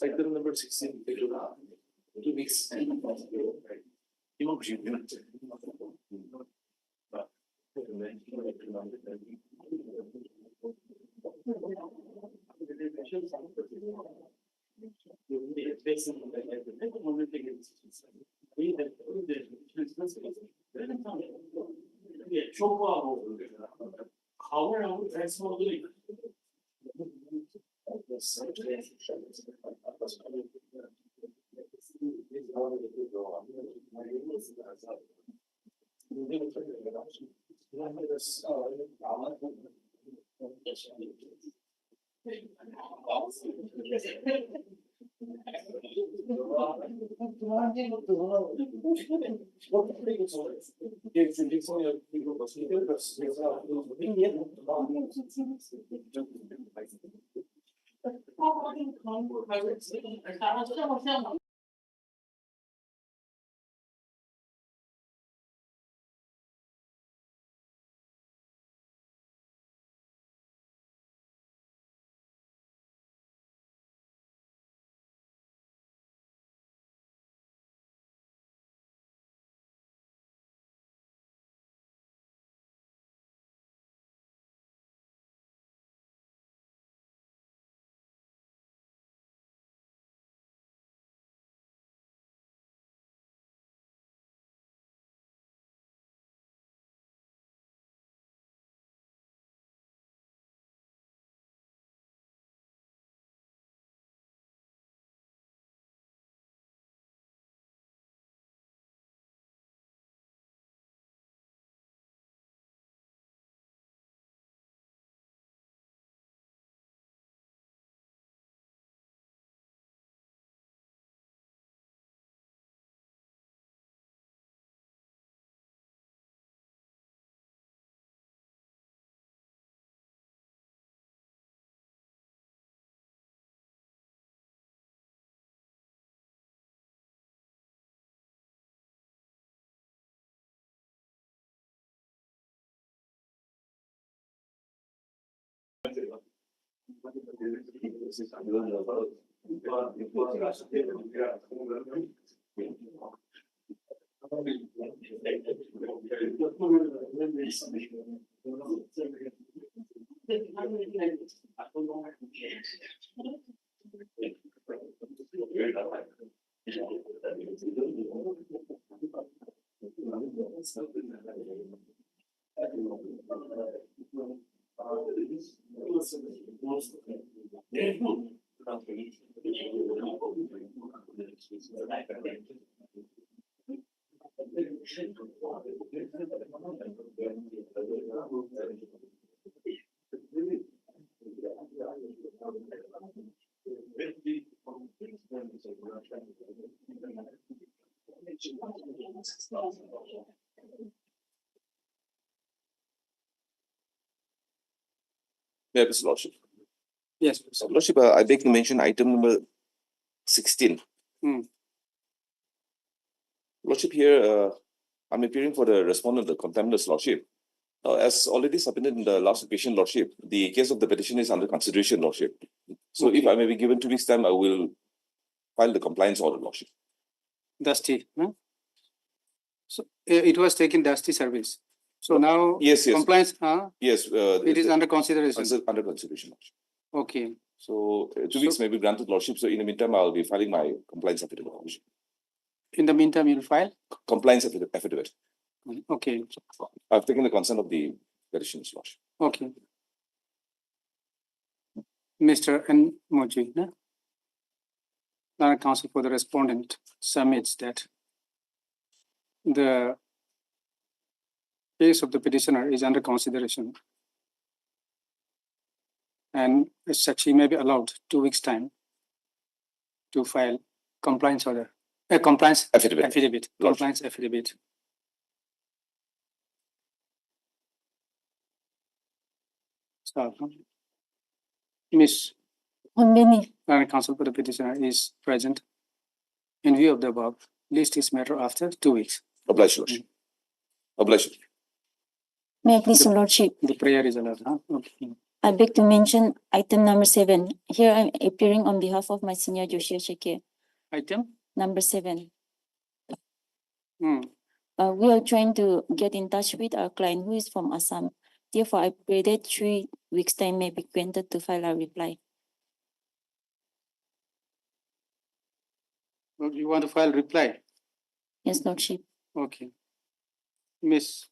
Item number 16. 2 weeks. Çok pahalı oldu. Hava yağmur tersi olduğu için. Yeah, Mr. Lordship. Yes. Mr. Lordship, I beg to mention item number 16. Lordship, here I'm appearing for the respondent of the contemnant's Lordship. As already submitted in the last occasion, Lordship, the case of the petition is under consideration, Lordship. So if I may be given 2 weeks' time, I will file the compliance order, Lordship. Dusty, no? So it was taken Dusty service. So now Yes, yes. compliance, Yes. it is under consideration. Under consideration, Lordship. Okay. So 2 weeks may be granted, Lordship. So in the meantime, I'll be filing my compliance affidavit, Lordship. In the meantime, you'll file? Compliance affidavit. Okay. I've taken the consent of the petitioners, Lordship. Okay. Mr. N. Moji, no? Counsel for the respondent submits that the case of the petitioner is under consideration. And as such, he may be allowed 2 weeks' time to file compliance order, compliance affidavit. Compliance affidavit. So, Miss How many? Counsel for the petitioner is present. In view of the above, list is matter after 2 weeks. Obliged, Your Lordship. Obliged. May I please, Your Lordship? The prayer is allowed, huh? Okay. I beg to mention item number 7. Here I'm appearing on behalf of my senior Joshua Sheke. Item? Number 7. Hmm. We are trying to get in touch with our client who is from Assam. Therefore, I pray that 3 weeks' time may be granted to file a reply. Well, you want to file reply? Yes, Lordship. Okay. Miss,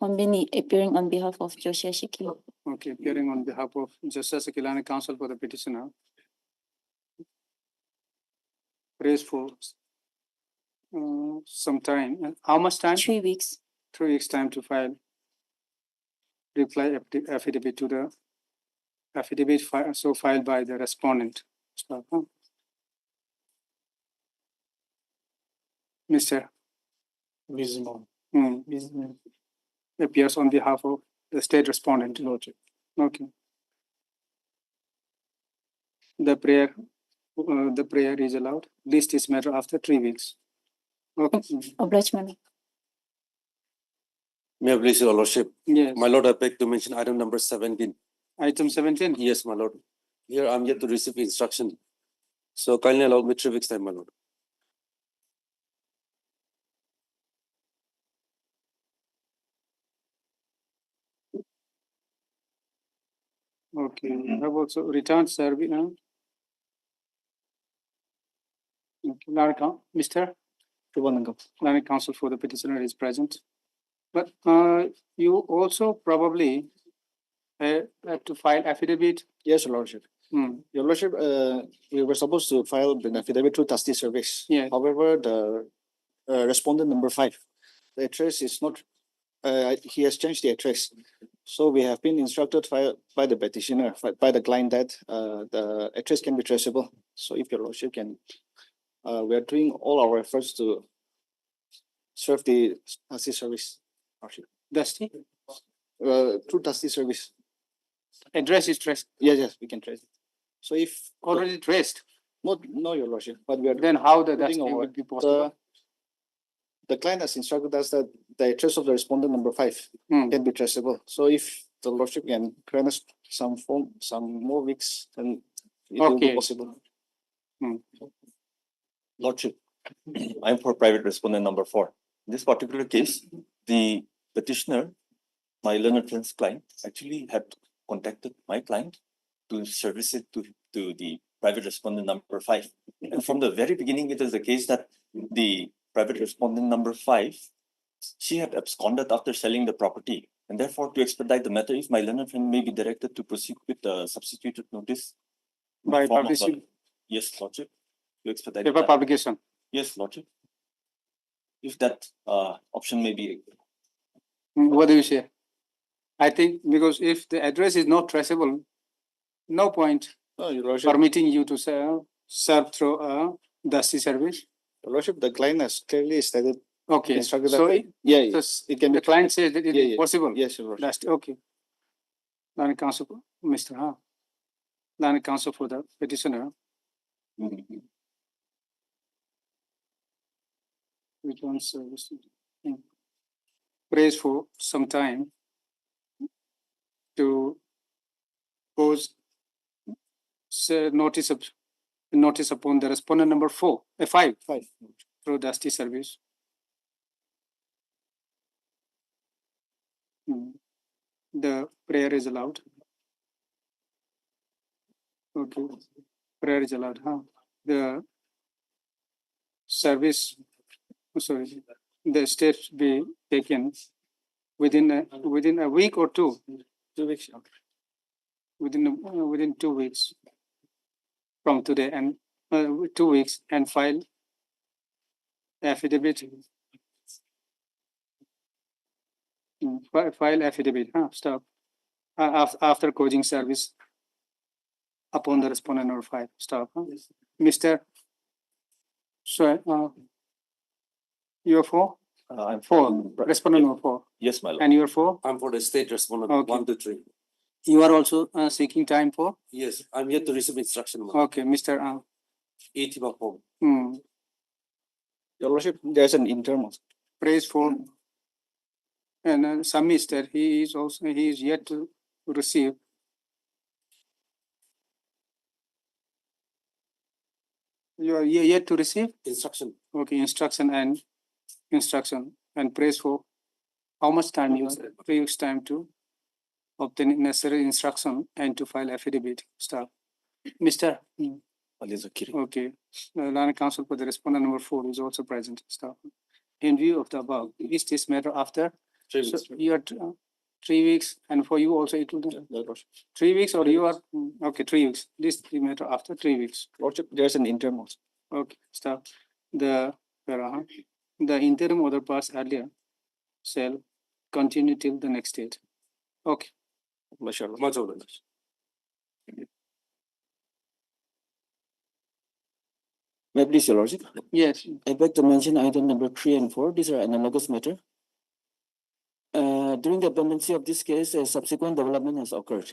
Konbini appearing on behalf of Joshua Sheke. okay, appearing on behalf of Justice Sekilani Counsel for the petitioner. Praise for some time. How much time? 3 weeks. 3 weeks time to file reply affidavit to the affidavit filed by the respondent. So, Mr. Visible. Appears on behalf of the state respondent. Okay. The prayer is allowed. List is matter after 3 weeks. Okay. Obliged, Madam. May I please, Your Lordship? Yes. My lord, I beg to mention item number 17. Item 17. Yes, my lord. Here I'm yet to receive instruction. So kindly allow me 3 weeks time, my lord. Okay. We have also returned service. Mr. Land Counsel for the petitioner is present. But you also probably have to file affidavit. Yes, Your Lordship. Your Lordship, we were supposed to file an affidavit through trustee service. Yeah. However, the respondent number 5, the address is not, he has changed the address. So we have been instructed by the petitioner, by the client that the address can be traceable. So if Your Lordship can, we are doing all our efforts to serve the trustee service. Lordship. Dusty. Through trustee service. Address is traced. Yes, we can trace it. So if Already traced. no, Your Lordship, but we are Then how the putting dusty our- would be possible? the client has instructed us that the address of the respondent number 5 Hmm. can be traceable. So if the Lordship can grant us some more weeks, then it will be Okay. possible. Lordship, I'm for private respondent number 4. In this particular case, the petitioner, my learned friend's client, actually had contacted my client to service it to the private respondent number 5. And from the very beginning, it is the case that the private respondent number 5, she had absconded after selling the property. And therefore, to expedite the matter, if my learned friend may be directed to proceed with the substituted notice. in the By form of a- publishing Yes, Lordship. To expedite paper that. publication. Yes, Lordship. If that option may be. What do you say? I think because if the address is not traceable, no point No, Your Lordship, permitting you to serve through a dusty service. Your Lordship, the client has clearly stated, Okay, instructed so that, it it can be. the client says that it Yeah, is yeah. possible. Yes, Your Lordship. Dusty, okay. Land Counsel, Mr. Land Counsel for the petitioner, which one service? Prays for some time to pose notice upon the respondent number 5 through dusty service. The prayer is allowed. Okay, prayer is allowed, The service, the steps be taken within a week or 2. 2 weeks. Within 2 weeks from today, and 2 weeks, and file affidavit. File affidavit, stop. After closing service upon the respondent number 5, stop. Mr. So, you're for? I'm Respondent number 4, Yes, my lord. and you're for? I'm for the state respondent, Okay. 1 to 3. You are also seeking time for? Yes, I'm yet to receive instruction, my lord. Okay, Mr. 80 of home. Your Lordship, there's an interim also. praise for. And submits that he is yet to receive. You are yet to receive? Instruction. Okay, instruction and praise for. How much time you have? 3 weeks time to obtain necessary instruction and to file affidavit stuff. Mr. Okay, Land Council for the respondent number 4 is also present staff. In view of the above, is this matter after? 3 So weeks. you are 3 weeks, and for you also it will be 3 weeks, or you are okay 3 weeks. This the matter after 3 weeks. Lordship, there's an interim also. Okay, staff. The the interim other parts earlier shall continue till the next date. Okay. Much obliged. May I please, Your Lordship? Yes. I beg to mention item number 3 and 4. These are analogous matter. During the pendency of this case, a subsequent development has occurred.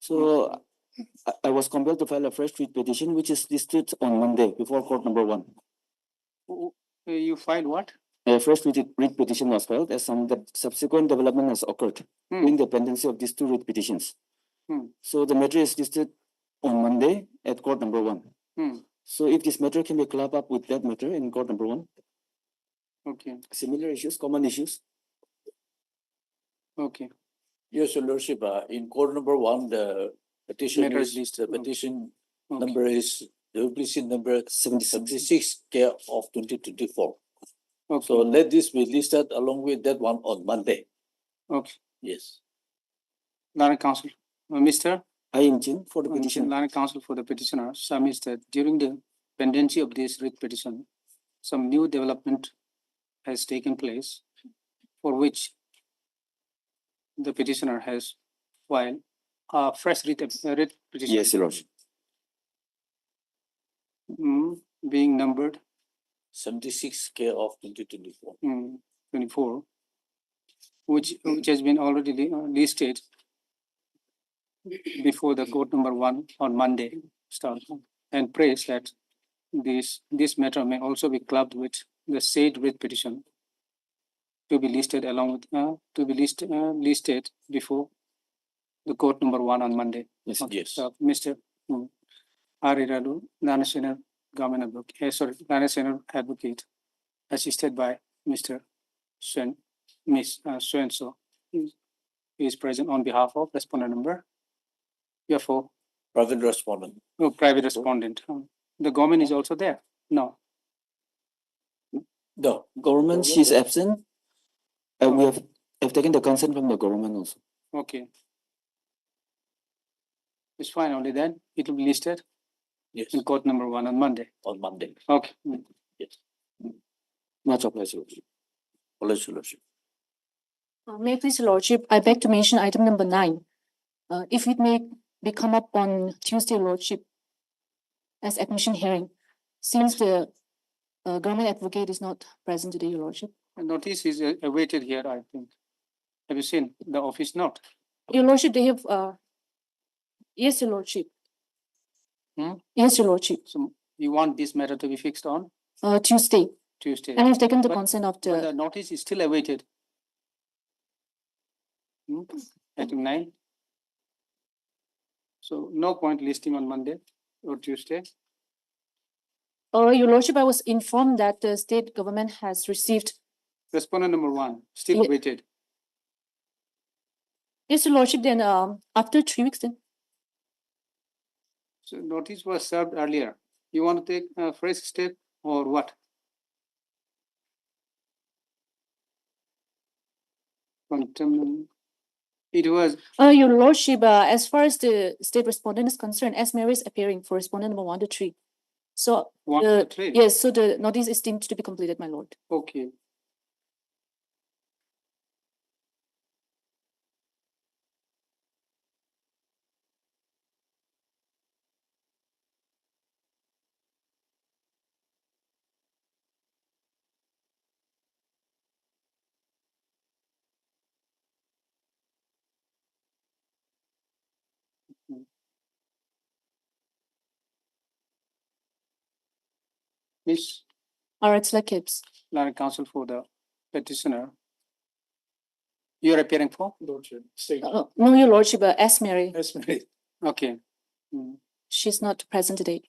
So I was compelled to file a fresh writ petition, which is listed on Monday before court number 1. You filed what? A fresh writ petition was filed as some subsequent development has occurred during the pendency of these 2 writ petitions. So the matter is listed on Monday at court number 1. So if this matter can be clubbed up with that matter in court number 1. Okay. Similar issues, common issues. Okay. Yes, Your Lordship, in court number 1, the petition Matter is is, listed. the petition Okay. number is, the petition number 76 of 2024. Okay. So let this be listed along with that one on Monday. Okay. Yes. Land Council, Mr. I am Jin for the petition. Land Council for the petitioner submits that during the pendency of this writ petition, some new development has taken place for which the petitioner has filed a fresh writ petition. Yes, Your Lordship. Being numbered 76 of 2024. 24, which has been already listed before the court number 1 on Monday start, and prays that this matter may also be clubbed with the said writ petition to be listed along with listed before the court number 1 on Monday. Yes, yes. So, Mr. Ariradu, National Government Advocate, National Advocate, assisted by Mr. Miss so is present on behalf of respondent number. Therefore, Private respondent. no private respondent. The government is also there. No. No. Government, she is absent. We have taken the consent from the government also. Okay. It's fine. Only then it will be listed Yes. in court number 1 on Monday. On Monday. Okay. Yes. Much obliged, Your Lordship. Apologies, Your Lordship. May I please, Your Lordship, I beg to mention item number 9. If it may be come up on Tuesday, Your Lordship, as admission hearing, since the government advocate is not present today, Your Lordship. The notice is awaited here, I think. Have you seen the office note? Your Lordship, they have, yes, Your Lordship. Yes, Your Lordship, So you want this matter to be fixed on Tuesday. Tuesday? And I've taken the But- consent of But the, the notice is still awaited. Item 9. So no point listing on Monday or Tuesday. Your Lordship, I was informed that the state government has received, Respondent number 1, still Yeah. awaited. yes, Your Lordship, then, after 3 weeks then. So notice was served earlier. You want to take a fresh step or what? It was, Your Lordship, as far as the state respondent is concerned, as Mary is appearing for respondent number 1 to 3. So, 1 to 3. yes, so the notice is deemed to be completed, my lord. Okay. Miss Aratzla Gibbs. Learned counsel for the petitioner. You are appearing for? Lordship, state. No, your lordship, S. Mary. Yes, Mary. Okay. Hmm. She's not present today.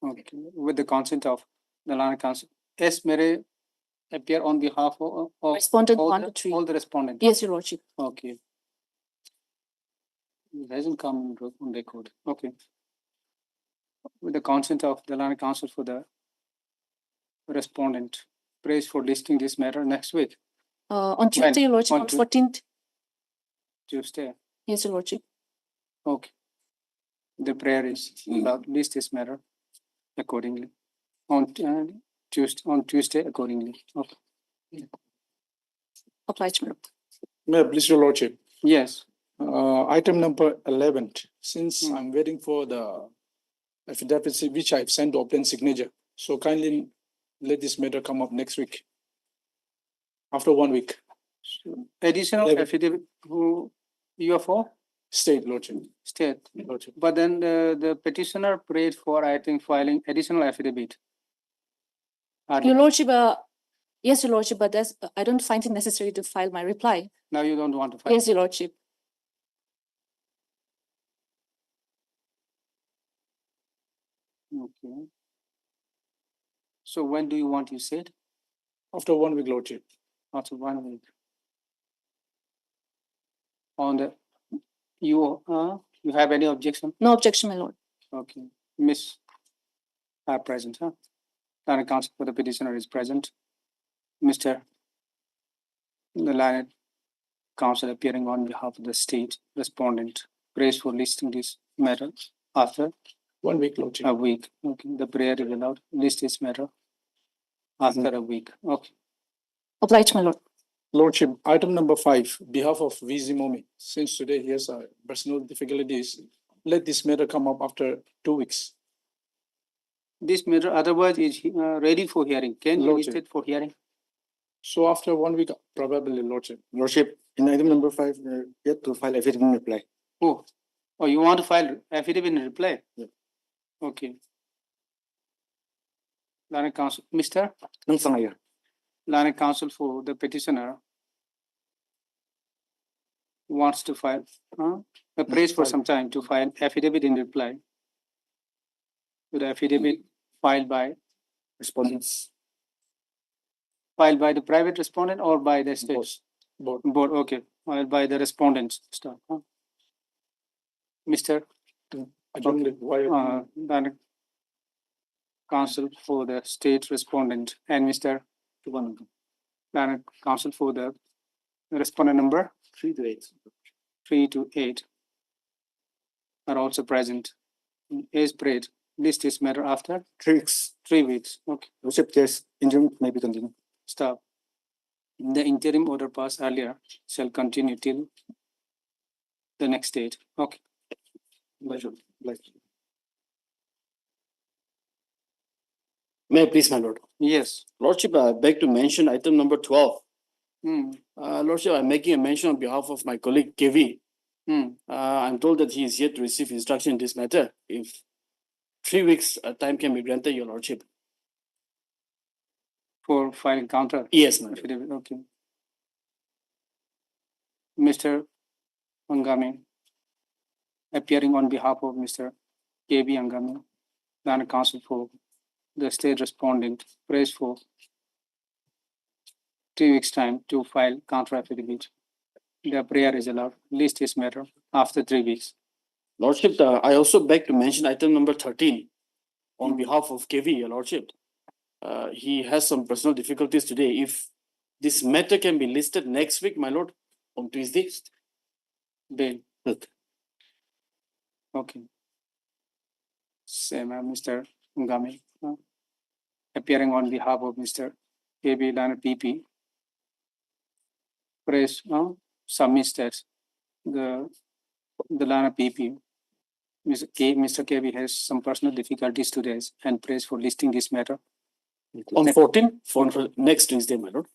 Okay, with the consent of the learned counsel. S. Mary appear on behalf of Respondent all 1 the, to 3. all the respondents. Yes, your lordship. Okay. It hasn't come on record. Okay. With the consent of the learned counsel for the respondent, praise for listing this matter next week, On Tuesday, your lordship, On on Tu- 14th. Tuesday. Yes, your lordship. Okay. The prayer is about list this matter accordingly on Tuesday accordingly. Okay. Obliged, my lord. May I please, your lordship? Yes. Item number 11, since Hmm. I'm waiting for the affidavit which I've sent to obtain signature, so kindly let this matter come up next week. After 1 week, Additional David. affidavit who you are for state lordship. state, Lordship. but then the petitioner prayed for, I think, filing additional affidavit. Your lordship, yes, your lordship, but that's, I don't find it necessary to file my reply. Now you don't want to file. Yes, your lordship. Okay. So when do you want, you said? After 1 week, lordship. After 1 week. On the, you have any objection? No objection, my lord. Okay, Miss are present, huh? Learned counsel for the petitioner is present. Mr. The learned counsel appearing on behalf of the state respondent, prays for listing this matter after 1 week, lordship. a week. Okay, the prayer is allowed, list this matter after a week. Okay, Obliged, my lord. Lordship, item number 5, behalf of VZ Momi, since today he has personal difficulties, let this matter come up after 2 weeks. this matter otherwise is ready for hearing. Can you list Lordship. it for hearing? So after 1 week, probably, lordship. Lordship, in item number 5, yet to file affidavit in reply. Oh, you want to file affidavit in reply? Yeah. Okay. Learned counsel, Mr. Nang sangaya. Learned counsel for the petitioner wants to file, prays for some time to file affidavit in reply to the affidavit filed by Respondents. the private respondent or by the state Board. board. Okay, filed by the respondent's staff. Mr. Adjourned. Why? Learned counsel for the state respondent and Mr. Learned counsel for the respondent number 3 to 8. 3 to 8 are also present. Is prayed. List this matter after 3 weeks. 3 weeks. Okay, Lordship, there's interim may be continued. stop. The interim order passed earlier shall continue till the next date. Okay. May I please, my lord? Yes. Lordship, I beg to mention item number 12. Hmm. Lordship, I'm making a mention on behalf of my colleague KV. Hmm. I'm told that he is yet to receive instruction in this matter. If 3 weeks time can be granted, your lordship. For filing counter. Yes, my lord. Affidavit. Okay. Mr. Angami, appearing on behalf of Mr. KB Angami, Learned counsel for the state respondent, prays for 3 weeks time to file counter affidavit. The prayer is allowed. List this matter after 3 weeks. Lordship, I also beg to mention item number 13 on behalf of KV, your lordship. He has some personal difficulties today. If this matter can be listed next week, my lord, on Tuesday. Bail. Okay. Okay. Same, Mr. Ngami, appearing on behalf of Mr. KB Learned PP, prays, submits that the Learned PP, Mr. KB has some personal difficulties today and prays for listing this matter On 14 for next Tuesday, my lord.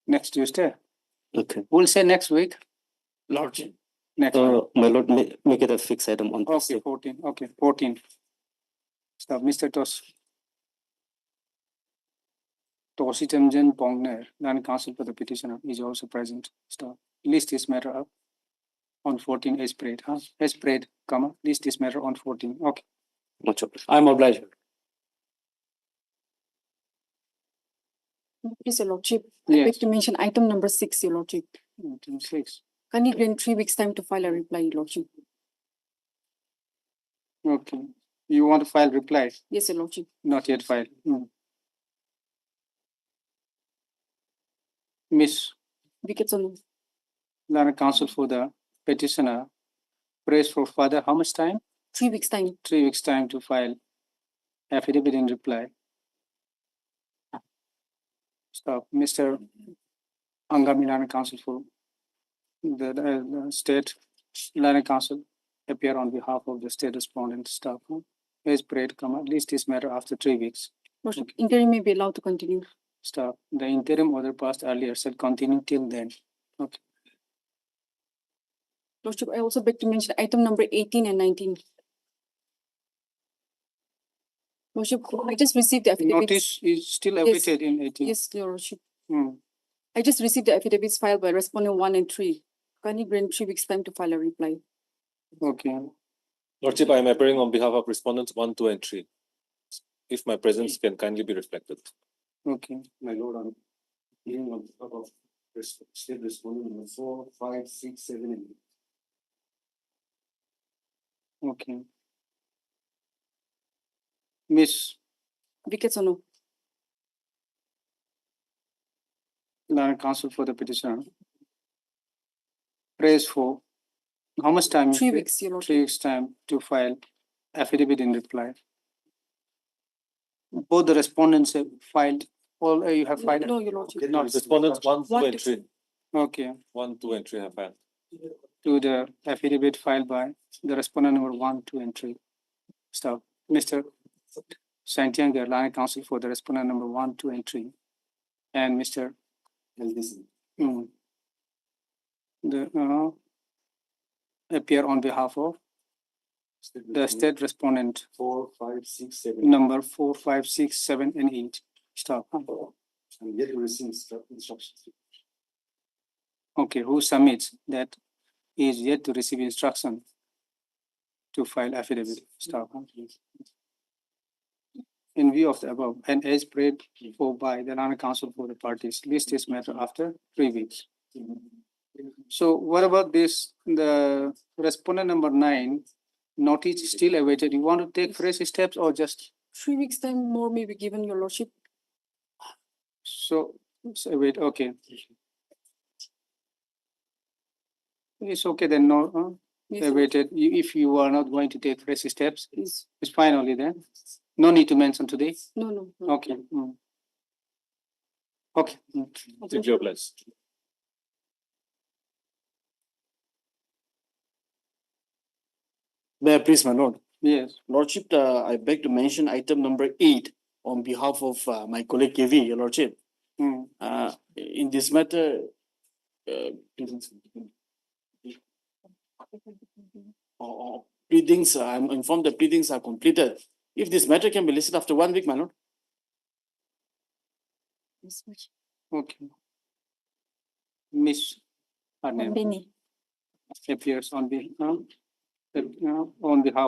Next Tuesday. Okay. We'll say next week. Lordship. Next week. My lord, make it a fixed item on Okay, Tuesday. 14. Okay, 14. Stop, Mr. Toss. Tositemjen Pongner, land counsel for the petitioner, is also present. Stop. List this matter up on 14 as prayed, as prayed, comma, list this matter on 14. Okay. I'm obliged. Please, Your Lordship, I beg Yes. to mention item number 6, Your Lordship. Item 6. Can you grant 3 weeks time to file a reply, Your Lordship? Okay. You want to file reply? Yes, Your Lordship. Not yet filed. Miss Viketsonu, land counsel for the petitioner, prays for further how much time? 3 weeks time. 3 weeks time to file affidavit in reply. Stop. Mr. Angami land counsel for the state land counsel appear on behalf of the state respondent staff. As prayed, comma, list this matter after 3 weeks. Lordship, inquiry may be allowed to continue. Stop. The interim order passed earlier shall continue till then. Okay. Lordship, I also beg to mention item number 18 and 19. Lordship, I just received the affidavits. Notice is still Yes. awaited in 18. Yes, Your Lordship. Hmm. I just received the affidavits filed by respondent 1 and 3. Can you grant 3 weeks time to file a reply? Okay. Lordship, I am appearing on behalf of respondents 1, 2, and 3. If my presence can kindly be reflected. Okay. My lord, I'm hearing on behalf of state respondent number 4, 5, 6, 7, and 8. Okay. Miss Viketsonu, land counsel for the petitioner. Prays for how much time? you 3 say? weeks, Your Lordship. 3 weeks time to file affidavit in reply. Both the respondents have filed, all you have filed? No, Your Lordship. Not Respondents 1, 2, One, and 3. Okay. 1, 2, and 3 have filed. To the affidavit filed by the respondent number 1, 2, and 3. Stop. Mr. Santiago, land counsel for the respondent number 1, 2, and 3. And Mr. Mm. The appear on behalf of the state respondent 4, 5, 6, 7. number 4, 5, 6, 7, and 8. Stop. I'm yet to receive instructions. Okay, who submits that is yet to receive instruction to file affidavit? Stop. In view of the above, and as prayed for by the land counsel for the parties, list this matter after 3 weeks. So what about this, the respondent number 9, notice still awaited. You want to take fresh steps or just, 3 weeks time more may be given, Your Lordship. so wait, okay. It's okay then, no, Yes, awaited. If you are not going to take fresh steps, yes. it's fine only then. No need to mention today. No, no. Okay. Okay. If you're blessed. May I please, my lord? Yes. Lordship, I beg to mention item number 8 on behalf of my colleague KV, Your Lordship. Hmm. In this matter, pleadings, I'm informed the pleadings are completed. If this matter can be listed after 1 week, my lord. Okay. Miss, her name Bini. appears on behalf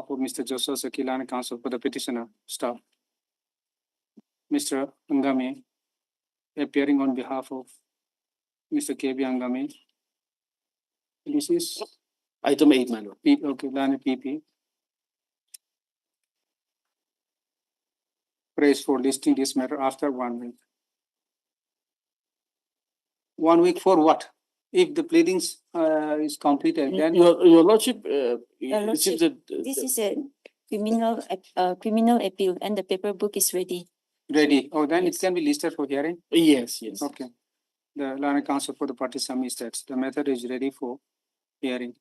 of Mr. Joseph Sakilana, counsel for the petitioner, staff. Mr. Angami, appearing on behalf of Mr. KB Angami. This is Item 8, my lord. okay, Lani PP. Praise for listing this matter after 1 week. 1 week for what? If the pleadings is completed, then Your Lordship, Your it seems Lordship, that This is a criminal appeal and the paper book is ready. ready. Oh, then it Yes. can be listed for hearing. yes. Okay. The Lani counsel for the party submits that the method is ready for hearing.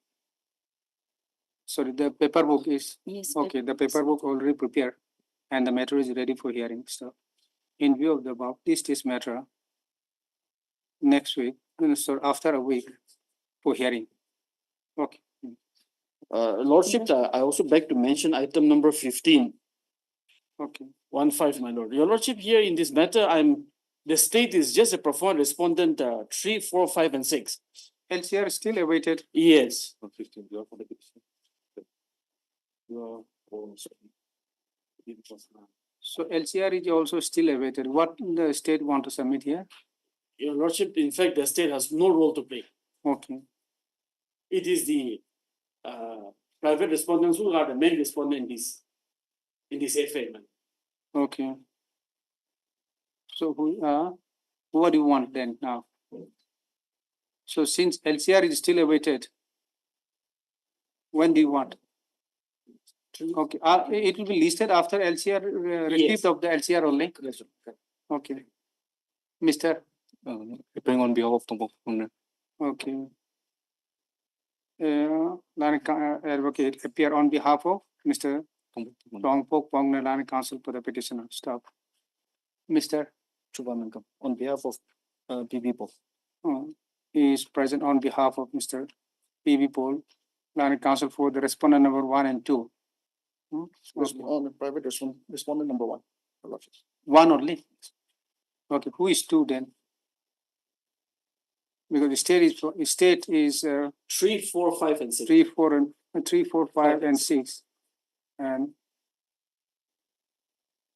Sorry, the paper book is, Yes. okay, the paper book already prepared and the matter is ready for hearing. So in view of the above, this matter next week, so after a week for hearing. Okay. Lordship, I also beg to mention item number 15. Okay. 1-5, my lord. Your lordship, here in this matter, I'm The state is just a profound respondent 3, 4, 5, and 6. LCR is still awaited. Yes. So LCR is also still awaited. What the state want to submit here? Your Lordship, in fact, the state has no role to play. Okay. It is the private respondents who are the main respondent in this affair. Okay. So what do you want then now? So since LCR is still awaited, when do you want? Okay, it will be listed after LCR, receipt Yes. of the LCR only? Okay. Mr. Appearing on behalf of the owner. Okay. Advocate appear on behalf of Mr. Tongpok Pongna Land Council for the petitioner. Stop. Mr. Chubamangam, on behalf of PB Paul. He is present on behalf of Mr. PB Paul, Land Council for the respondent number 1 and 2. On private respondent number 1. Your Lordship. One only. Okay, who is 2 then? Because the state is 3, 4, 5, and 6. 3, 4, 5, and 6, and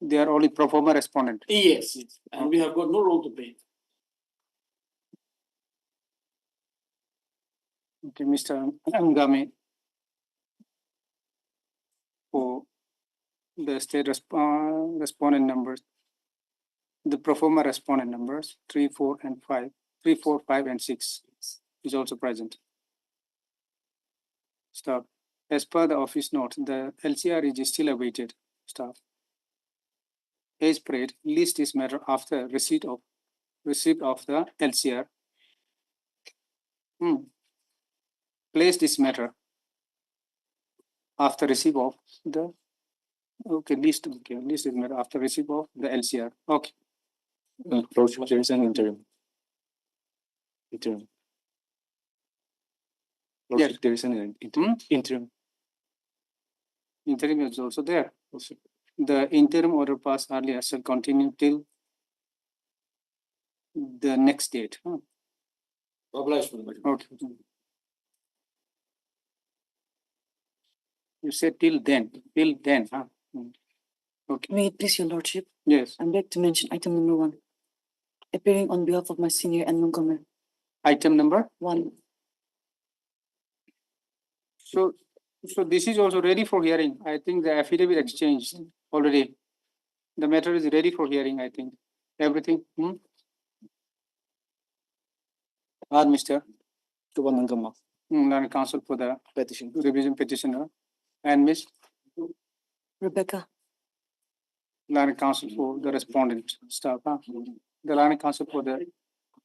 they are only pro forma respondent. Yes, and we have got no role to play. Okay, Mr. Angami, for the state respondent numbers, the pro forma respondent numbers 3, 4, and 5, 3, 4, 5, and 6 is also present. Stop. As per the office note, the LCR is still awaited. Stop. As prayed, list this matter after receipt of the LCR. Place this matter after receipt of the list this matter after receipt of the LCR. Okay. Lordship, there is an interim. Lordship, there is an interim. Interim is also there. The interim order passed earlier shall continue till the next date. Okay. You said till then, huh? Okay, May it please your lordship, yes. I'd like to mention item number 1. Appearing on behalf of my senior and newcomer. Item number 1. So this is also ready for hearing. I think the affidavit exchanged already. The matter is ready for hearing, I think. Everything. Mr. Chubamangam, Land Council for the petition. revision petitioner, and Miss Rebecca. Land Council for the respondent staff. The Land Council for the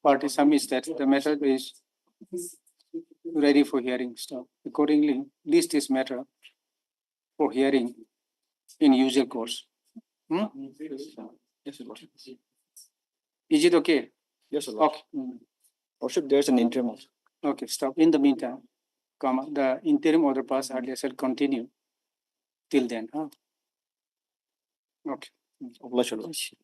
party submits that the matter is ready for hearing. Staff. Accordingly, list this matter for hearing in usual course. Yes, Your Lordship. Is it okay? Yes, Your Lordship. Okay. Lordship, there's an interim also. Okay, stop. In the meantime, the interim order pass earlier shall continue till then. Okay. Oblige, Your Lordship.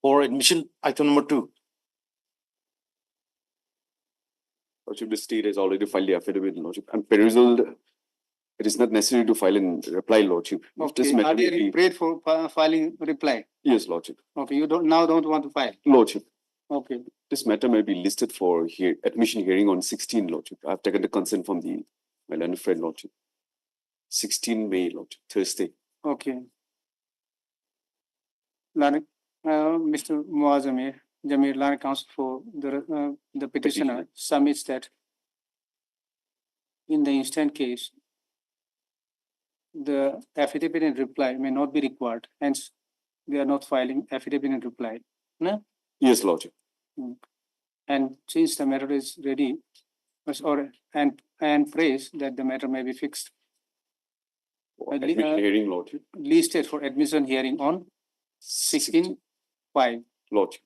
For admission, item number 2. Lordship, the state has already filed the affidavit, Lordship, and perusal, it is not necessary to file in reply, Lordship. If this Okay, matter earlier may you be- prayed for filing reply. Yes, Lordship. Okay, you don't want to file. Lordship, Okay, this matter may be listed for admission hearing on 16, Lordship. I've taken the consent from my learned friend, Lordship. 16 May, Lordship, Thursday. okay. Mr. Muazzamir, Jamir, Land Council for the petitioner submits that in the instant case, the affidavit in reply may not be required, hence they are not filing affidavit in reply. No? Yes, Lordship. And since the matter is ready, and prays that the matter may be fixed, Admission hearing, Lordship. listed for admission hearing on 16/5. Lordship.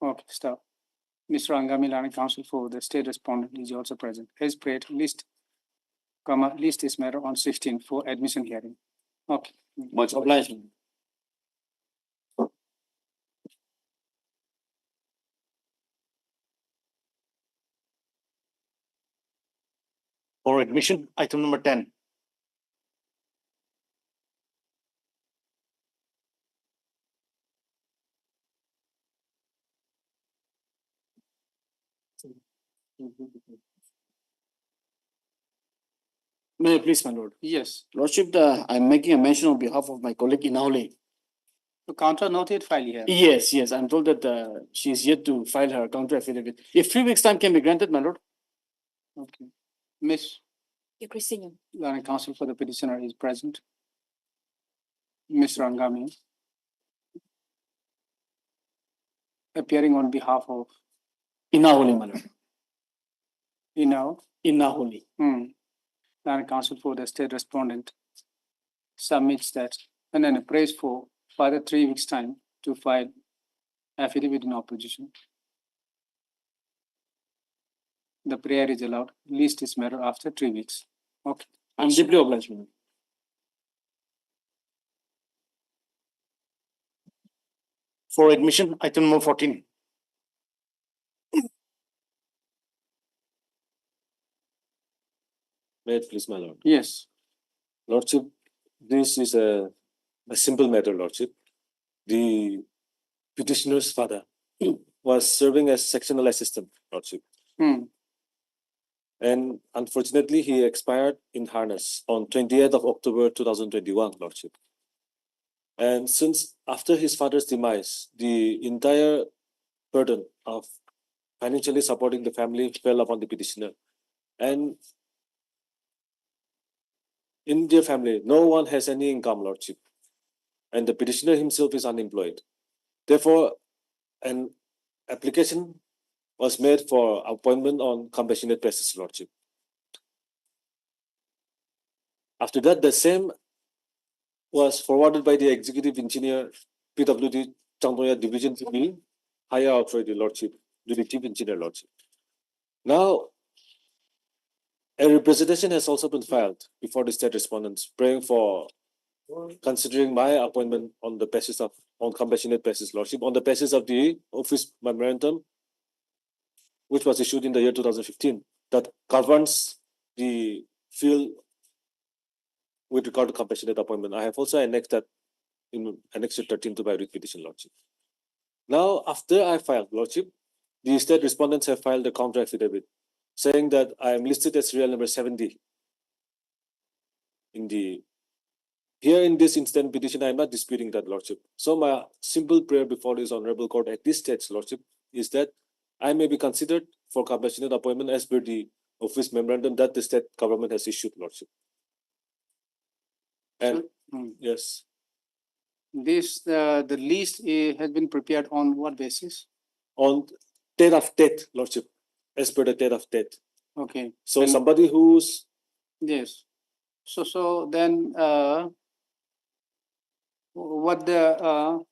Okay, stop. Mr. Angami, Land Council for the state respondent is also present. As prayed, list comma, list this matter on 16 for admission hearing. Okay. Much obliged. For admission, item number 10. May I please, my lord? Yes. Lordship, I'm making a mention on behalf of my colleague Inauli. The counter noted file here. Yes, yes, I'm told that she is yet to file her counter affidavit. If 3 weeks' time can be granted, my lord. Okay. Miss Christine. Learning Counsel for the petitioner is present. Ms. Rangami. Appearing on behalf of Inauli, my lord. Inauli. Learning Counsel for the state respondent submits that and then prays for further 3 weeks' time to file affidavit in opposition. The prayer is allowed. List is matter after 3 weeks. Okay. I'm deeply obliged, my lord. For admission, item number 14. May it please, my lord. Yes. Lordship, this is a simple matter, Lordship. The petitioner's father was serving as sectional assistant, Lordship. And unfortunately, he expired in harness on 28th of October 2021, Lordship. And since after his father's demise, the entire burden of financially supporting the family fell upon the petitioner. And in their family, no one has any income, Lordship. And the petitioner himself is unemployed. Therefore, an application was made for appointment on compassionate basis, Lordship. After that, the same was forwarded by the executive engineer, PWD Changtoya Division to the higher authority, Lordship, to the chief engineer, Lordship. Now, a representation has also been filed before the state respondents, praying for considering my appointment on the basis of, on compassionate basis, Lordship, on the basis of the office memorandum, which was issued in the year 2015, that governs the field with regard to compassionate appointment. I have also annexed that in Annex 13 to my writ petition, Lordship. Now, after I filed, Lordship, the state respondents have filed a counter affidavit saying that I am listed as serial number 70 in the here in this instant petition. I am not disputing that, Lordship. So my simple prayer before this honorable court at this stage, Lordship, is that I may be considered for compassionate appointment as per the office memorandum that the state government has issued, Lordship. And yes, This the list has been prepared on what basis? on date of death, Lordship, as per the date of death. Okay. So And- somebody who's Yes. So then what the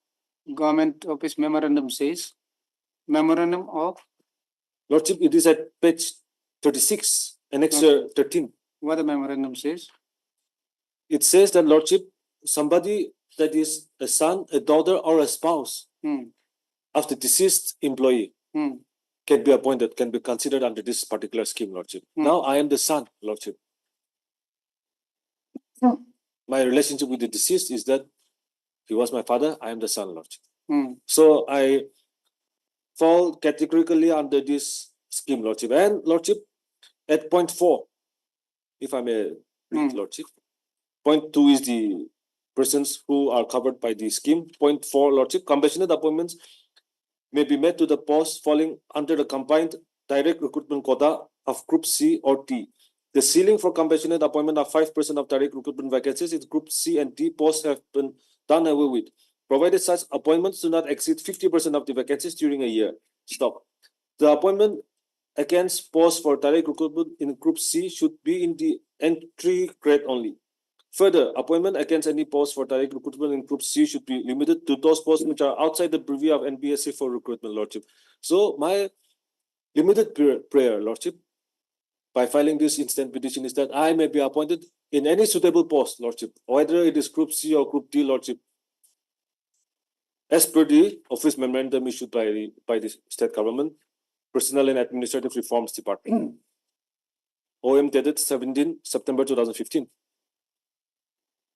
government office memorandum says? Memorandum of Lordship, it is at page 36, Annex 13. what the memorandum says? It says that, Lordship, somebody that is a son, a daughter, or a spouse of the deceased employee can be appointed, can be considered under this particular scheme, Lordship. Now I am the son, Lordship. My relationship with the deceased is that he was my father, I am the son, Lordship. So I fall categorically under this scheme, Lordship. And Lordship, at point 4, if I may read, Lordship, point 2 is the persons who are covered by the scheme. Point 4, Lordship, compassionate appointments may be made to the post falling under the combined direct recruitment quota of Group C or D. The ceiling for compassionate appointment of 5% of direct recruitment vacancies in Group C and D posts have been done away with, provided such appointments do not exceed 50% of the vacancies during a year. Stop. The appointment against posts for direct recruitment in Group C should be in the entry grade only. Further, appointment against any post for direct recruitment in Group C should be limited to those posts which are outside the purview of NBSA for recruitment, Lordship. So my limited prayer, Lordship, by filing this instant petition is that I may be appointed in any suitable post, Lordship, whether it is Group C or Group D, Lordship, as per the office memorandum issued by the state government, Personnel and Administrative Reforms Department, OM dated 17 September 2015.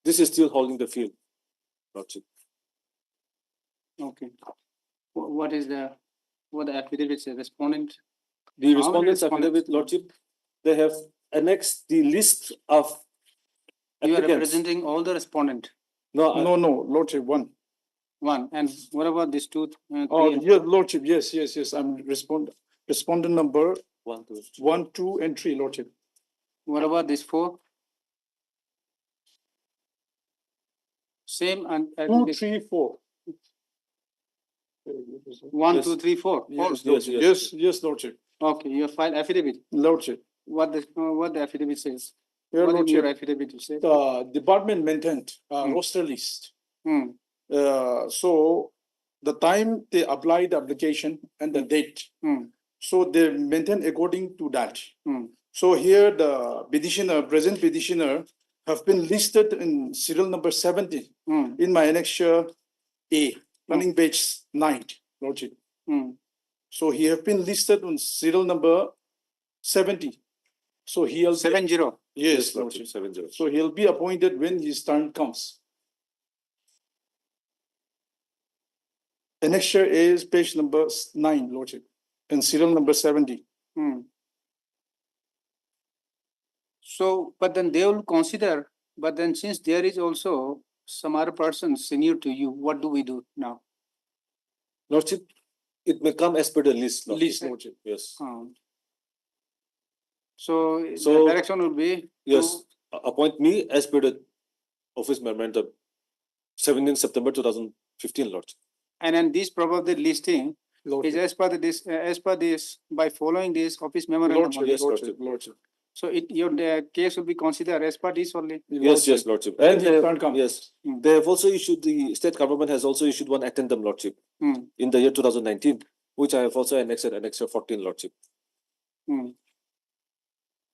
This is still holding the field, Lordship. Okay. What is what the affidavit says, respondent? The How respondents' respondents? affidavit, Lordship, they have annexed the list of You are applicants. representing all the respondent, No, No, Lordship, one. one, and what about these two, Oh, three? and- yes, Lordship, yes, I'm respondent number 1, 2, 1, 2, and 3, Lordship. What about these four? Same and. 2, 3, 4. 1, Yes. 2, 3, 4. Yes, Yes, yes. yes, Lordship. Okay, you file affidavit. Lordship. What the affidavit says? Your What in your Lordship, affidavit you say? the department maintained Hmm. roster list. Hmm. So the time they apply the application and the date. Hmm. So they maintain according to that. Hmm. So here the petitioner, present petitioner have been listed in serial number 70 Hmm. in my annexure A, running page 9, Lordship. Hmm. So he have been listed on serial number 70. So he'll, 70. yes, Lordship, Lordship. 70. So he'll be appointed when his turn comes. Annexure A is page number 9, Lordship, and serial number 70. Hmm. So, but then they will consider, but then since there is also some other person senior to you, what do we do now? Lordship, it may come as per the list. Lordship. List, Lordship. Yes. So the So- direction will be. Yes. Appoint me as per the office memorandum, 17 September 2015, Lordship. And then this probably listing is Lordship. as per this, by following this office memorandum. Lordship, only. yes, Lordship, Lordship. So your case will be considered as per this only. Yes, yes, Lordship. When And his they, turn comes. yes, Hmm. they have also issued, the state government has also issued one addendum, Lordship, Hmm. in the year 2019, which I have also annexed Annexure 14, Lordship. Hmm.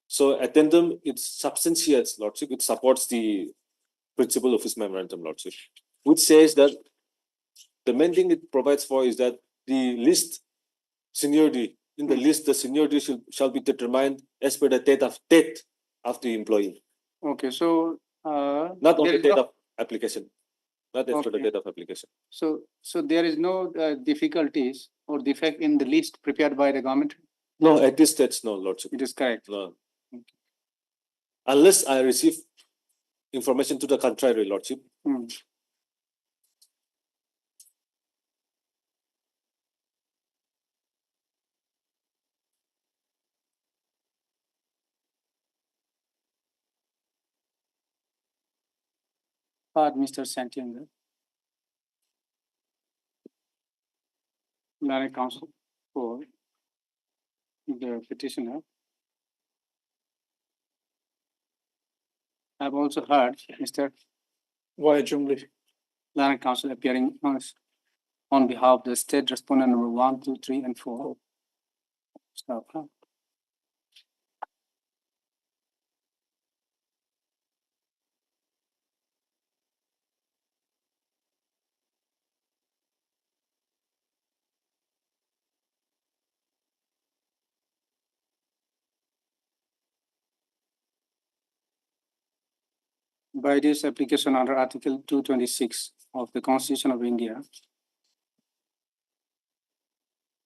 So addendum, it substantiates, Lordship, it supports the principal office memorandum, Lordship, which says that the main thing it provides for is that the list seniority, in the list, the seniority shall be determined as per the date of the employee, Okay, so. not on there the is date no- of application, not as per the Okay. date of application. So there is no difficulties or defect in the list prepared by the government. No, at this stage, no, Lordship. It is correct. No. Unless I receive information to the contrary, Lordship. Hmm. Mr. Santiago. Land Council for the petitioner. I've also heard Mr. Why, Jumli? Land Council appearing on behalf of the state respondent number 1, 2, 3, and 4. Stop. By this application under Article 226 of the Constitution of India,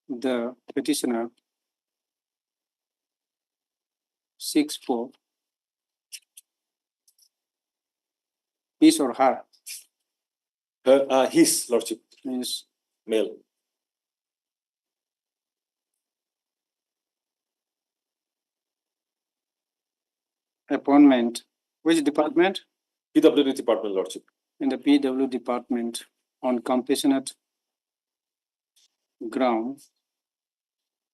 the petitioner seeks for his or her His Lordship, is male. appointment, which department? PWD Department, Lordship. In the PW department on compassionate ground.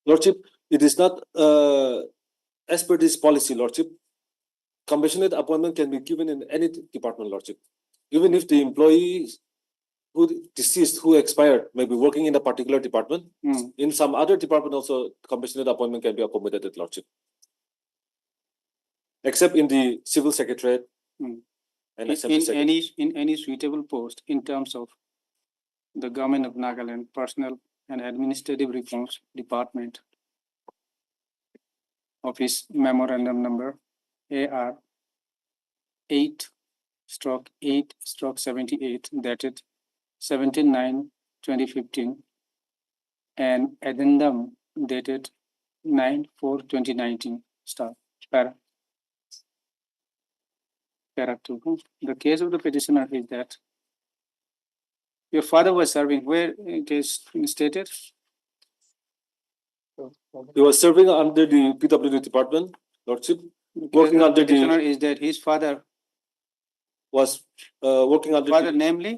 Lordship, it is not as per this policy, Lordship. Compassionate appointment can be given in any department, Lordship. Even if the employee who deceased, who expired, may be working in a particular department, Hmm. in some other department also, compassionate appointment can be accommodated, Lordship. except in the civil secretariat Hmm. and assembly secretariat. in any suitable post in terms of the government of Nagaland Personnel and Administrative Reforms Department. Office memorandum number AR 8/8/78 dated 17/9/2015 and addendum dated 9/4/2019. Start. Para 2. The case of the petitioner is that your father was serving where it is stated. He was serving under the PWD department, Lordship, The case working of under petitioner the, is that his father, was working under father the, namely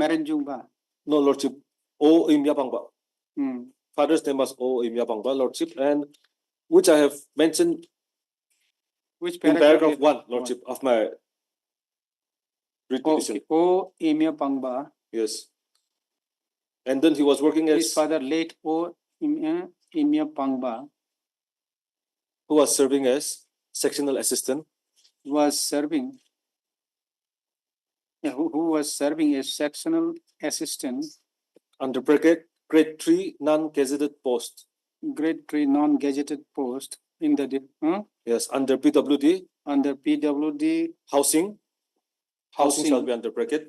Merenjungba. no, Lordship, O Imyapangba. Hmm. Father's name was O Imyapangba, Lordship, and which I have mentioned Which in paragraph is- 1, Lordship, of my writ petition. Okay. O Emia Pangba. Yes. And then he was working His as, father late O Emia Pangba who was serving as sectional assistant was serving. Who was serving as sectional assistant, under bracket grade 3 non-gazetted post. grade 3 non-gazetted post in the Yes, under PWD, under PWD housing. Housing shall be under bracket.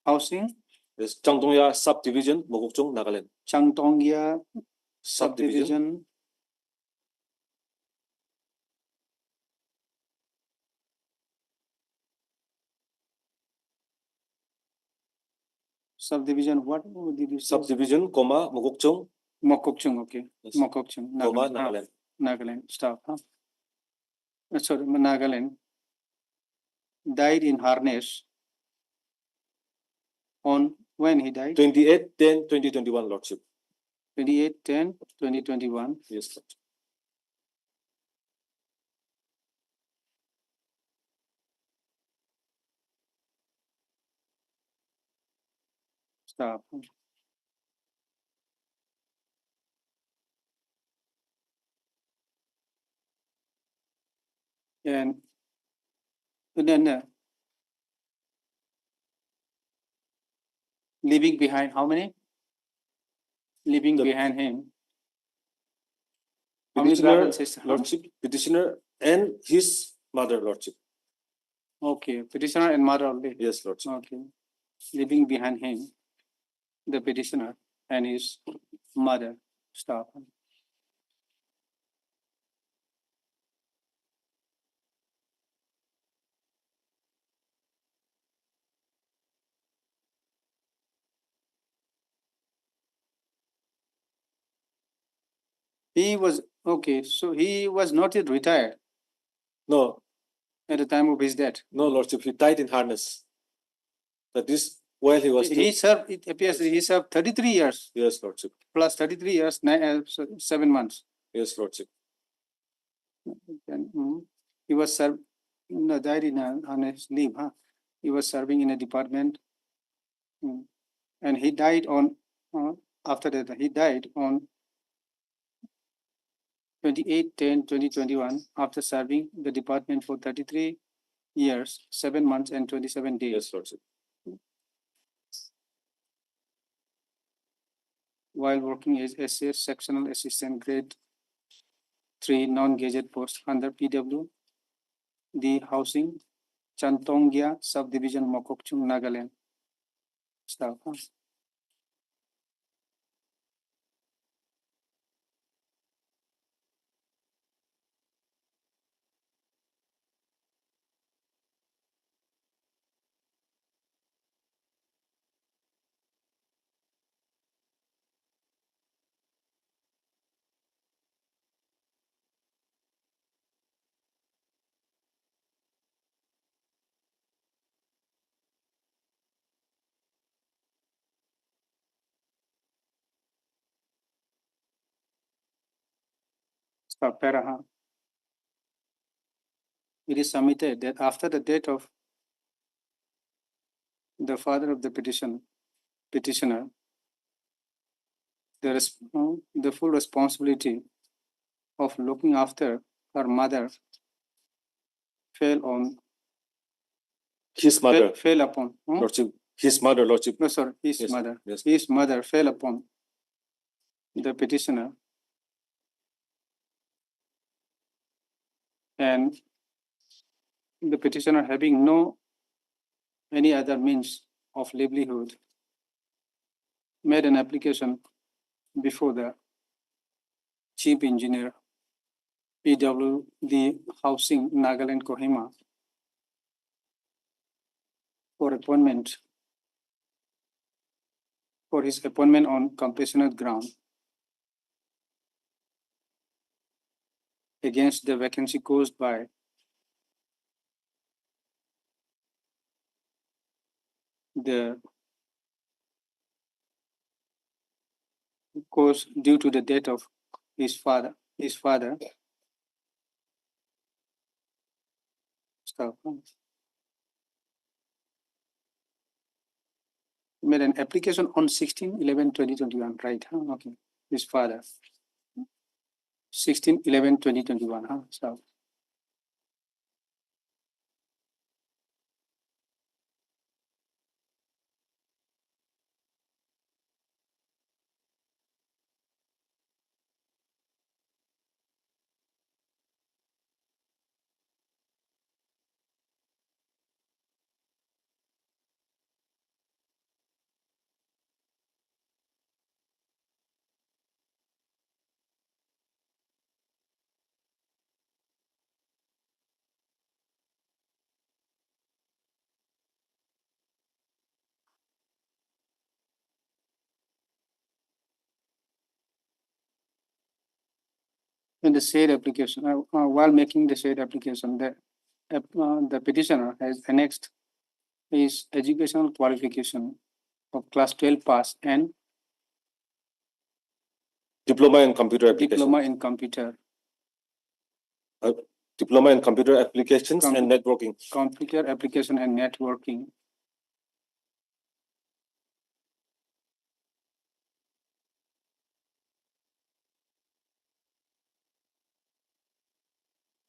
housing Yes, Changdongya subdivision, Mogokchung, Nagaland. Changtongya Subdivision. subdivision what did you say? Subdivision, comma, Mogokchung, Mokokchung, okay. yes, Mokokchung, comma, Nagaland. Nagaland. Nagaland, stop. Sorry, Nagaland. Died in harness on when he died? 28/10/2021, Lordship. 28/10/2021. Yes, Lordship. Stop. And then leaving behind how many? Leaving The- behind him. How many Petitioner, brothers and sisters? Huh? Lordship, petitioner and his mother, Lordship. Okay, petitioner and mother only. Yes, Lordship. Okay, leaving behind him, the petitioner and his mother. Stop. He was okay, so he was not yet retired No, at the time of his death. no, Lordship, he died in harness. That is while he was He still, served. It appears that he served 33 years yes, Lordship. plus 33 years, 7 months. Yes, Lordship. And, he was served, died on his leave, huh? He was serving in a department. And he died on, after that, he died on 28/10/2021 after serving the department for 33 years, 7 months and 27 days. Yes, Lordship. While working as SS sectional assistant grade 3 non-gazette post under PW, the housing Chantongya subdivision Mokokchung, Nagaland. Staff. Paraha. It is submitted that after the death of the father of the petitioner, the full responsibility of looking after her mother fell on, His mother, fell upon, Lordship, his mother, Lordship. no, sorry, his Yes, mother. yes. His mother fell upon the petitioner and the petitioner having no any other means of livelihood made an application before the chief engineer, PWD Housing, Nagaland, Kohima, for appointment, for his appointment on compassionate ground against the vacancy caused by the cause due to the death of his father. Stop. Made an application on 16/11/2021, right? Huh? Okay, his father. 16/11/2021, huh? So in the said application, while making the said application, the petitioner has annexed his educational qualification of class 12 pass and Diploma in computer applications. diploma in computer, Diploma in computer applications and networking. computer application and networking.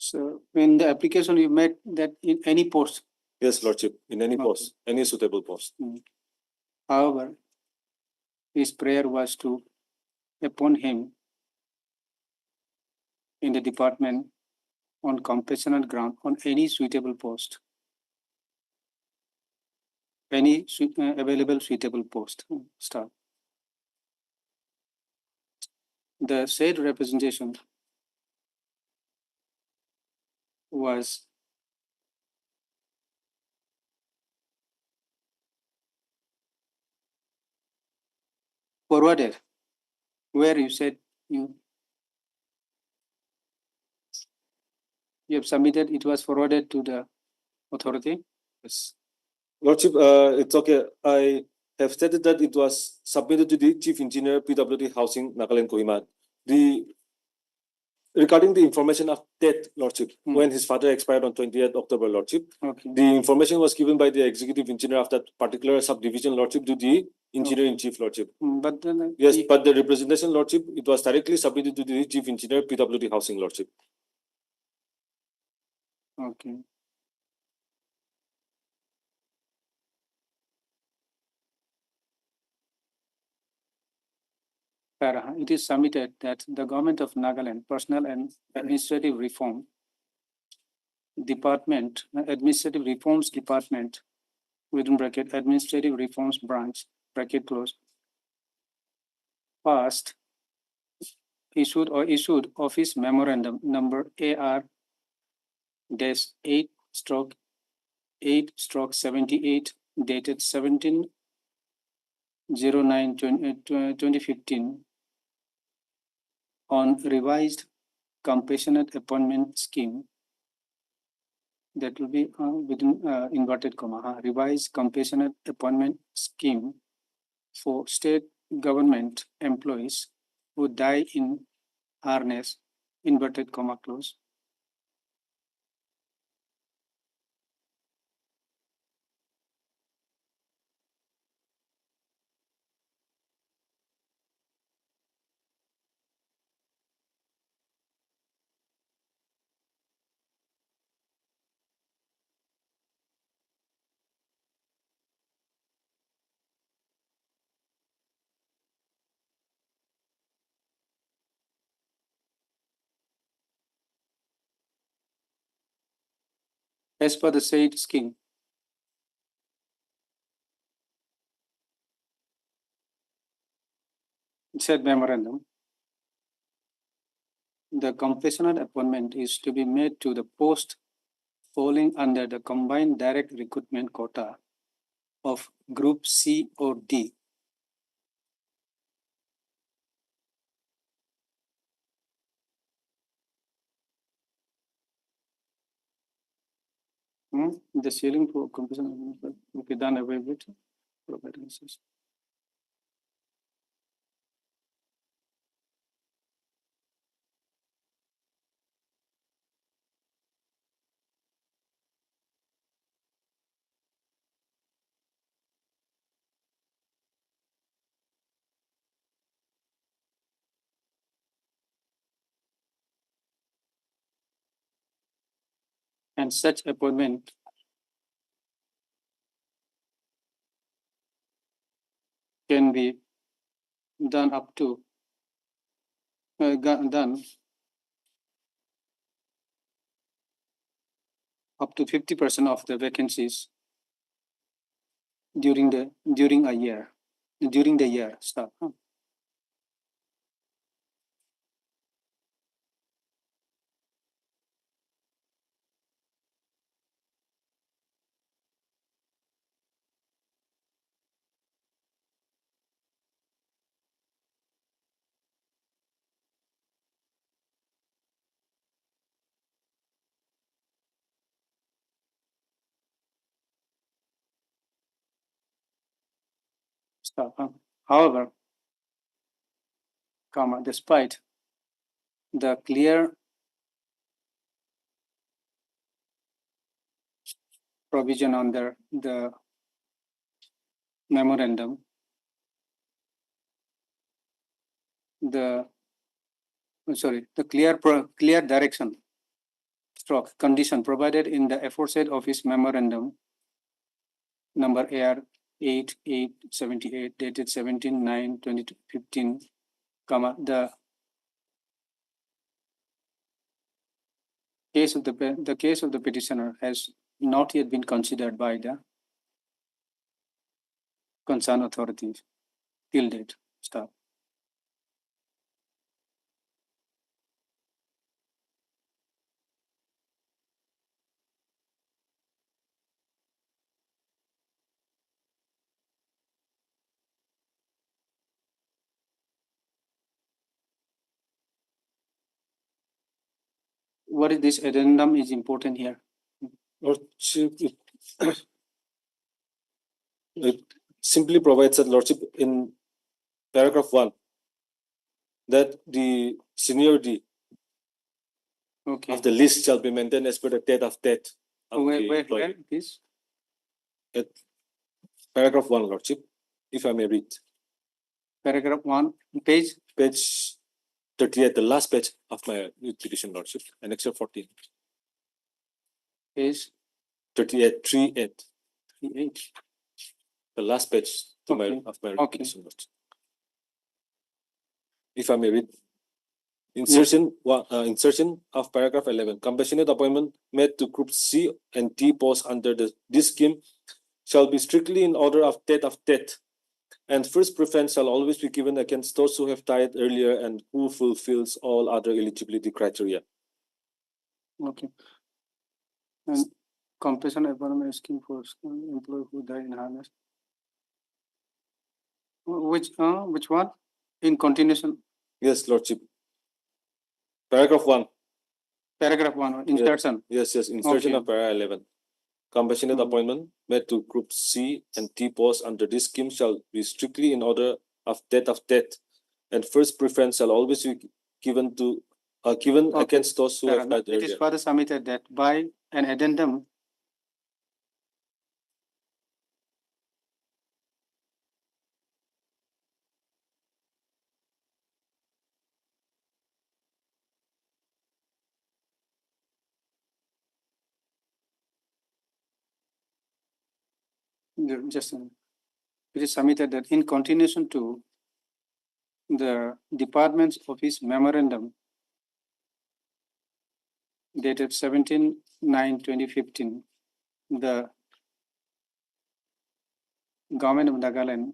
So in the application, you made that in any post. Yes, Lordship, in any Okay. post, any suitable post. However, his prayer was to appoint him in the department on compassionate ground on any suitable post. Any available suitable post. Start. The said representation was forwarded where you said you have submitted, it was forwarded to the authority. Yes. Lordship, it's okay. I have stated that it was submitted to the Chief Engineer, PWD Housing, Nagaland, Kohima. Regarding the information of death, Lordship, when his father expired on 20th October, Lordship, Okay. the information was given by the Executive Engineer of that particular subdivision, Lordship, to the Engineer-in-Chief, Lordship. But then Yes, but the representation, Lordship, it was directly submitted to the Chief Engineer, PWD Housing, Lordship. okay. It is submitted that the government of Nagaland Personal and Administrative Reform Department, Administrative Reforms Department, within bracket, Administrative Reforms Branch, bracket close, passed, issued office memorandum number AR-8/8/78 dated 17/09/2015 on revised compassionate appointment scheme. That will be within inverted comma, revised compassionate appointment scheme for state government employees who die in harness, inverted comma close. as per the said scheme. Said memorandum, the completion appointment is to be made to the post falling under the combined direct recruitment quota of Group C or D. The ceiling for completion will be done away with. And such appointment can be done up to done up to 50% of the vacancies during the year start. However, despite the clear provision under the memorandum, the clear direction stroke condition provided in the aforesaid office memorandum number AR 8878 dated 17/9/2015, the case of the petitioner has not yet been considered by the concerned authorities till date. Stop. What is this addendum is important here? Lordship, it simply provides that Lordship in paragraph 1 that the seniority Okay. of the list shall be maintained as per the date of death of the Where employee. this? Paragraph 1, Lordship, if I may read. Paragraph 1, page Page 38, the last page of my petition, Lordship, annexure 14. page 38, 38, 38. the last page to Okay. of my Okay. petition, Lordship. If I may read. Insertion of paragraph 11. Compassionate appointment made to group C and D posts under this scheme shall be strictly in order of date of death, and first preference shall always be given against those who have died earlier and who fulfills all other eligibility criteria. Okay. And compassion appointment scheme for employee who died in harness. Which one? In continuation. Yes, Lordship. Paragraph 1. Paragraph 1, insertion. Yes, insertion Okay. of paragraph 11. Compassionate appointment made to group C and D posts under this scheme shall be strictly in order of date of death, and first preference shall always be given Okay. against those who Fair have enough. died It is earlier. further submitted that by an addendum just it is submitted that in continuation to the department's office memorandum dated 17/9/2015, the government of Nagaland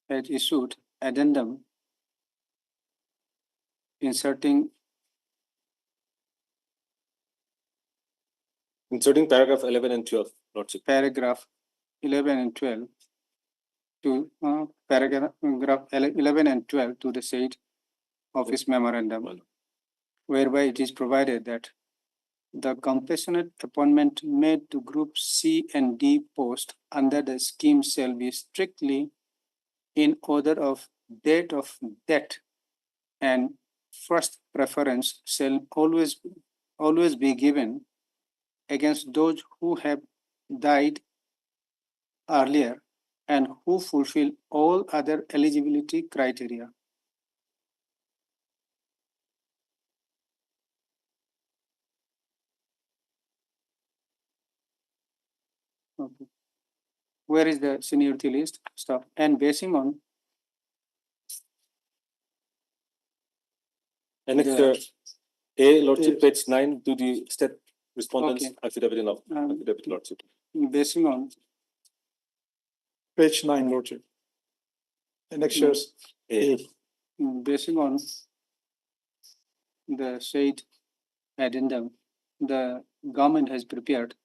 had issued addendum inserting paragraph 11 and 12, Lordship. paragraph 11 and 12 to paragraph 11 and 12 to the said office memorandum, whereby it is provided that the compassionate appointment made to group C and D post under the scheme shall be strictly in order of date of death, and first preference shall always be given against those who have died earlier and who fulfill all other eligibility criteria. Okay. Where is the seniority list? Stop. And basing on Annexure A, Lordship, page 9 to the state respondents Okay. affidavit in affidavit, Lordship. basing on Page 9, Lordship. Annexures A. basing on the said addendum, the government has prepared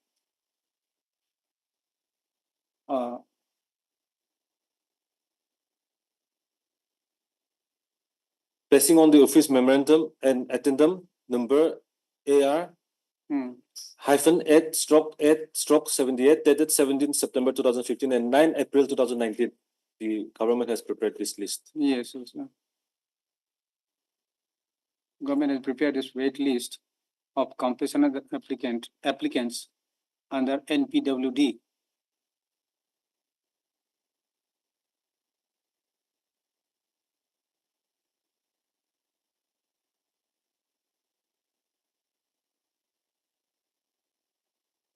Basing on the office memorandum and addendum number AR hyphen 8/8/78 dated 17 September 2015 and 9 April 2019. The government has prepared this list. yes. Government has prepared this wait list of compassionate applicants under NPWD.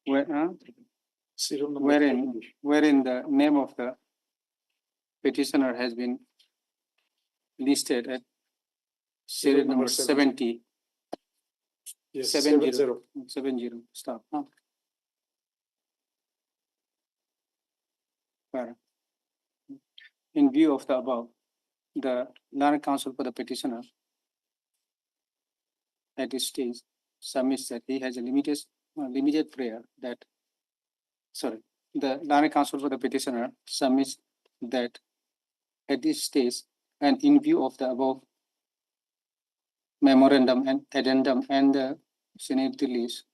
Wherein the name of the petitioner has been listed at serial number 70. Yes, 70. 70. 70. Stop. In view of the above, the learned counsel for the petitioner at this stage submits that he has a limited prayer that, the learned counsel for the petitioner submits that at this stage and in view of the above memorandum and addendum and the seniority list,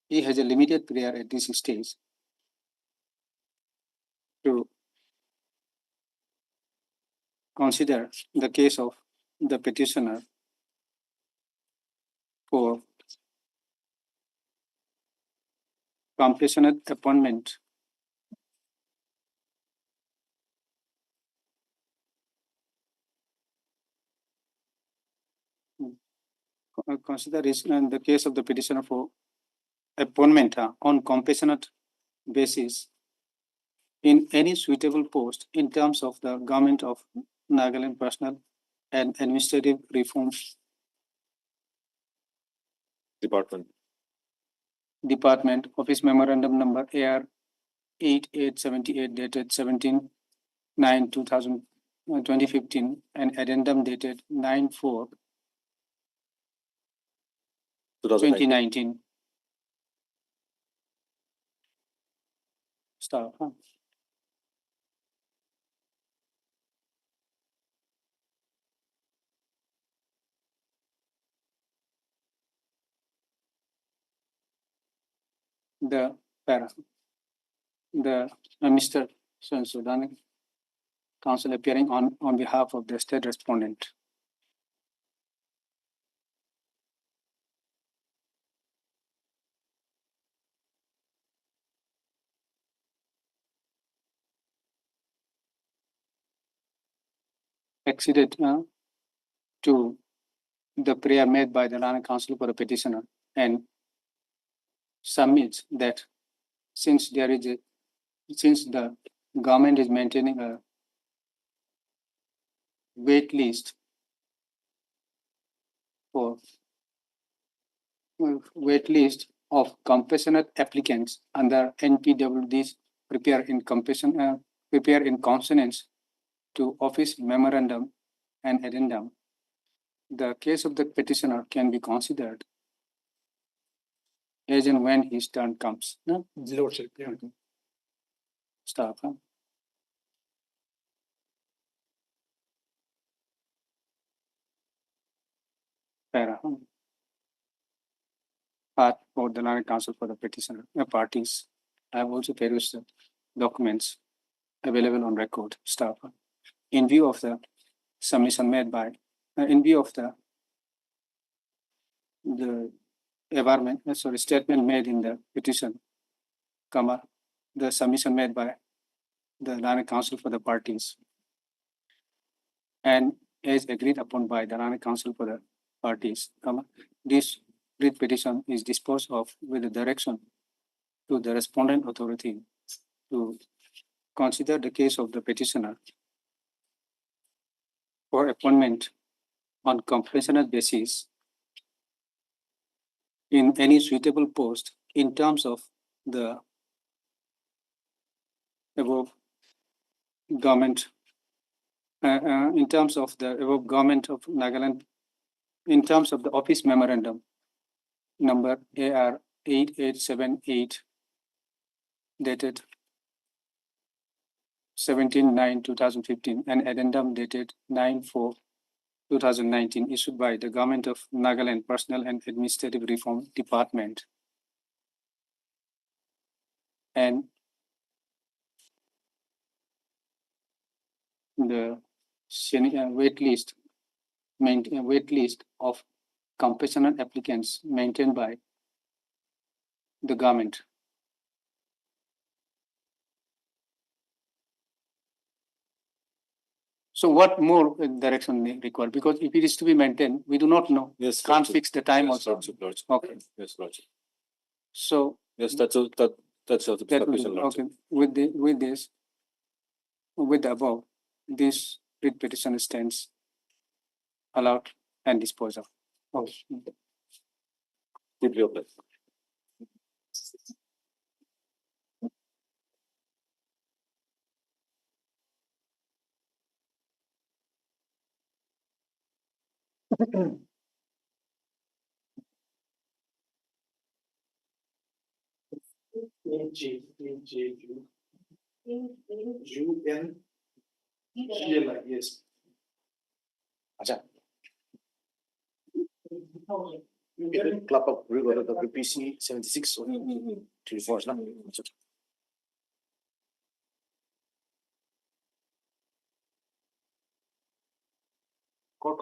he has a limited prayer at this stage to consider the case of the petitioner for compassionate appointment consider is in the case of the petitioner for appointment on compassionate basis in any suitable post in terms of the government of Nagaland Personal and Administrative Reforms Department Office Memorandum Number AR 8878 dated 17/9/2015 and addendum dated 9/4/2019. Stop. The Mr. Sudani counsel appearing on behalf of the state respondent. Acceded to the prayer made by the Lana Council for the petitioner and submits that since the government is maintaining a wait list for wait list of compassionate applicants under NPWD's prepare in consonance to office memorandum and addendum. The case of the petitioner can be considered as and when his turn comes. No? Lordship, yeah. Staff. Huh? Para. Part for the Land Council for the petitioner parties. I have also perused the documents available on record. Staff. In view of the submission made by, in view of the environment, statement made in the petition, comma, the submission made by the Land Council for the parties, and as agreed upon by the Land Council for the parties, comma, this writ petition is disposed of with the direction to the respondent authority to consider the case of the petitioner for appointment on compassionate basis in any suitable post in terms of the above government, in terms of the above government of Nagaland, in terms of the office memorandum number AR 8878 dated 17/9/2015 and addendum dated 9/4/2019 issued by the Government of Nagaland Personnel and Administrative Reform Department. And the wait list of compassionate applicants maintained by the government. So what more direction required? Because if it is to be maintained, we do not know. Yes. Can't Lordship. fix the time Yes, also. Lordship, Lordship. Okay. Yes, Lordship. So Yes, that's a, that's a that will, sufficient, Lordship. okay, with the above, this writ petition stands allowed and disposed of. Okay. Deeply obliged. Yes. Club of River the PC 76 or 34 na. Court